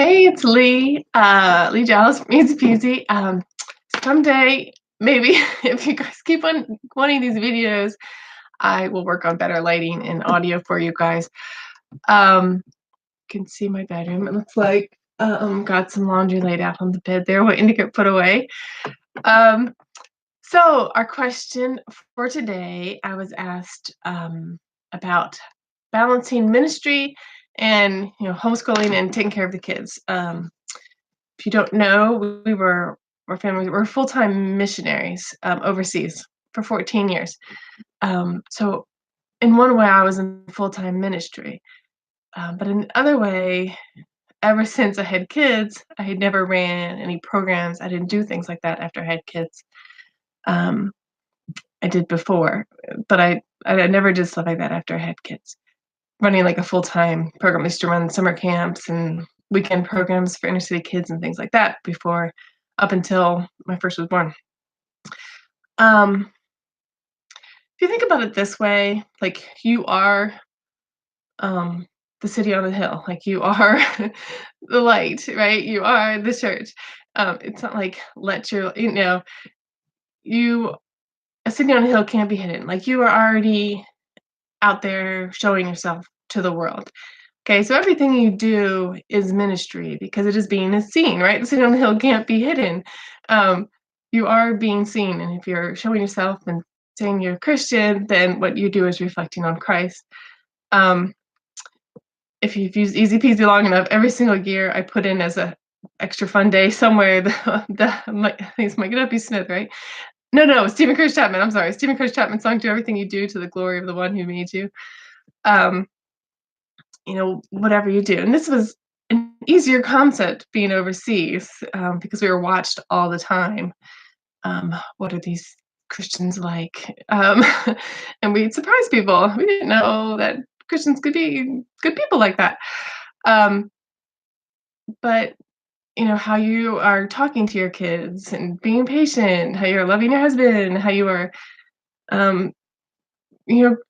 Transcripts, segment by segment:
Hey, it's Lee. Lee Dallas from Easy Peasy. Someday, maybe if you guys keep on wanting these videos, I will work on better lighting and audio for you guys. You can see my bedroom. It looks like got some laundry laid out on the bed there, waiting to get put away. Um, so our question for today, I was asked about balancing ministry and homeschooling and taking care of the kids. If you don't know, we're full-time missionaries overseas for 14 years. So in one way, I was in full-time ministry, but in another way, ever since I had kids, I had never ran any programs. I didn't do things like that after I had kids. Um, I did before, but I never did stuff like that after I had kids. Running like a full-time program. I used to run summer camps and weekend programs for inner city kids and things like that before up until my first was born. Um, if you think about it this way, like you are um, the city on the hill, like you are the light, right? You are the church. It's not like you a city on a hill can't be hidden. Like you are already out there showing yourself to the world. Okay, so everything you do is ministry because it is being seen, right? The city on the hill can't be hidden. Um, you are being seen, and if you're showing yourself and saying you're a Christian, then what you do is reflecting on Christ. Um, if you've used Easy Peasy long enough, every single year I put in as a extra fun day somewhere I think it's Mike It Up, Smith, right? No, Stephen Curtis Chapman. I'm sorry, Stephen Curtis Chapman song. Do everything you do to the glory of the one who made you. Um, whatever you do. And this was an easier concept being overseas because we were watched all the time. What are these Christians like? And we'd surprise people. We didn't know that Christians could be good people like that. Um, but how you are talking to your kids and being patient, how you're loving your husband, how you are um,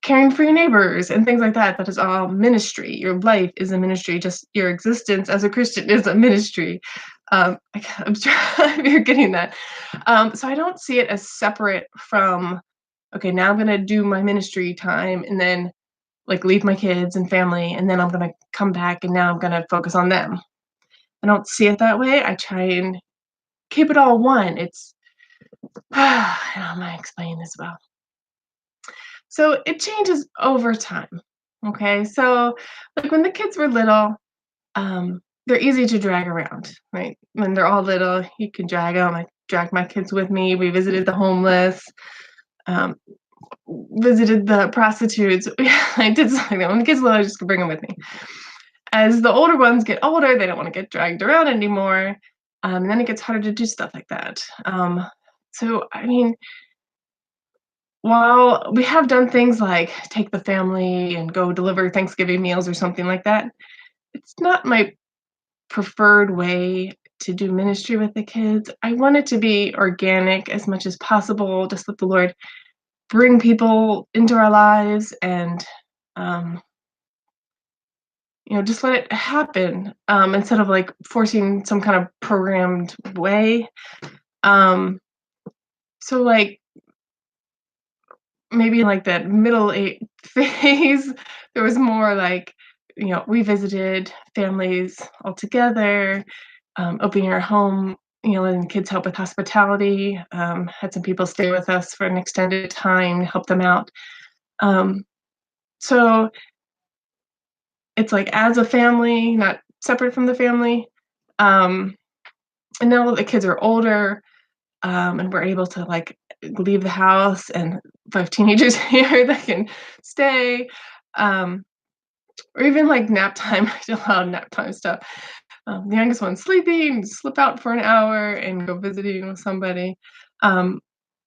caring for your neighbors and things like that. That is all ministry. Your life is a ministry. Just your existence as a Christian is a ministry. I'm sure you're getting that. So I don't see it as separate from, okay, now I'm going to do my ministry time and then like leave my kids and family, and then I'm going to come back and now I'm going to focus on them. I don't see it that way. I try and keep it all one. It's, how am I explaining this well? So it changes over time. Okay. So like when the kids were little, they're easy to drag around, right? When they're all little, you can drag them. I dragged my kids with me. We visited the homeless, um, visited the prostitutes. I did something like that. When the kids were little, I just could bring them with me. As the older ones get older, they don't want to get dragged around anymore. And then it gets harder to do stuff like that. So, I mean, while we have done things like take the family and go deliver Thanksgiving meals or something like that, it's not my preferred way to do ministry with the kids. I want it to be organic as much as possible, just let the Lord bring people into our lives and um, just let it happen instead of like forcing some kind of programmed way. Um, so like maybe like that middle age phase, there was more like, we visited families all together, opening our home, letting kids help with hospitality, had some people stay with us for an extended time, help them out. Um, so it's like as a family, not separate from the family. Um, and now that the kids are older, and we're able to like leave the house and if I have teenagers here that can stay, um, or even like nap time. I do a lot of nap time stuff. The youngest one's sleeping, slip out for an hour and go visiting with somebody. Um,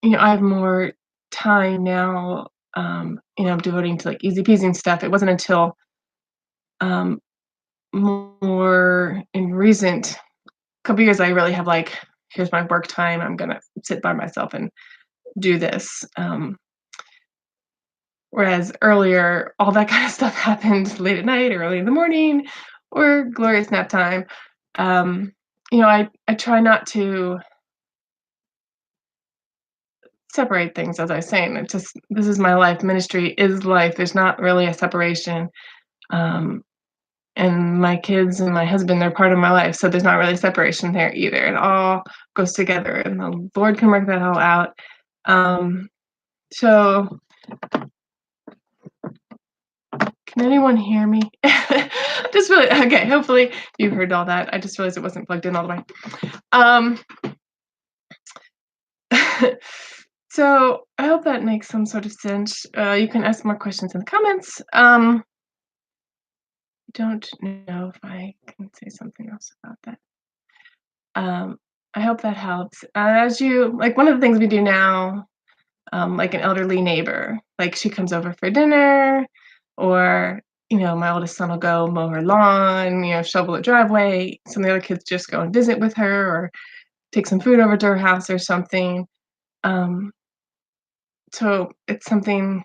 I have more time now, I'm devoting to like easy peasy and stuff. It wasn't until um, more in recent couple years I really have like, here's my work time. I'm gonna sit by myself and do this. Whereas earlier, all that kind of stuff happened late at night or early in the morning or glorious nap time. Um, I try not to separate things, as I was saying. It's just this is my life. Ministry is life. There's not really a separation. Um, and my kids and my husband, they're part of my life, so there's not really separation there either. It all goes together, and the Lord can work that all out. Um, so can anyone hear me? Just really okay, hopefully you heard all that. I just realized it wasn't plugged in all the way. Um, so I hope that makes some sort of sense. You can ask more questions in the comments. Don't know if I can say something else about that. Um, I hope that helps. As you like, one of the things we do now, like an elderly neighbor, like she comes over for dinner, or my oldest son will go mow her lawn, shovel the driveway. Some of the other kids just go and visit with her, or take some food over to her house or something. Um, so it's something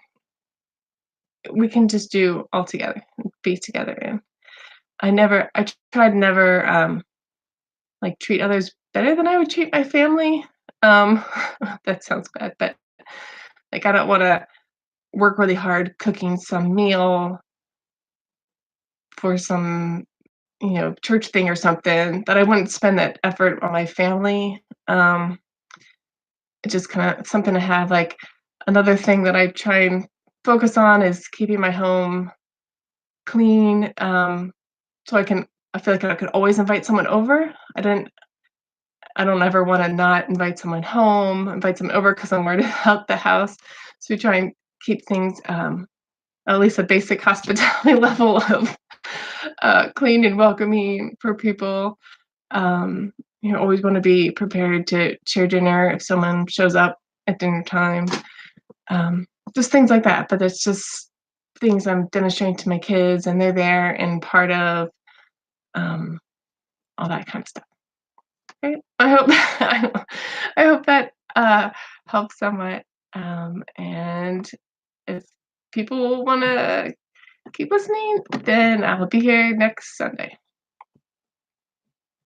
we can just do all together, be together in. I tried never like treat others better than I would treat my family. Um, that sounds bad, but like I don't want to work really hard cooking some meal for some, church thing or something that I wouldn't spend that effort on my family. It's just kind of something to have. Like another thing that I try and focus on is keeping my home clean. So I feel like I could always invite someone over. I don't ever wanna not invite someone home, invite someone over because 'cause I'm worried about the house. So we try and keep things, at least a basic hospitality level of, clean and welcoming for people. Um, always wanna be prepared to share dinner if someone shows up at dinner time. Um, just things like that, but it's just things I'm demonstrating to my kids, and they're there and part of, um, all that kind of stuff. Right. I hope I hope that, helps somewhat, and if people wanna keep listening, then I'll be here next Sunday.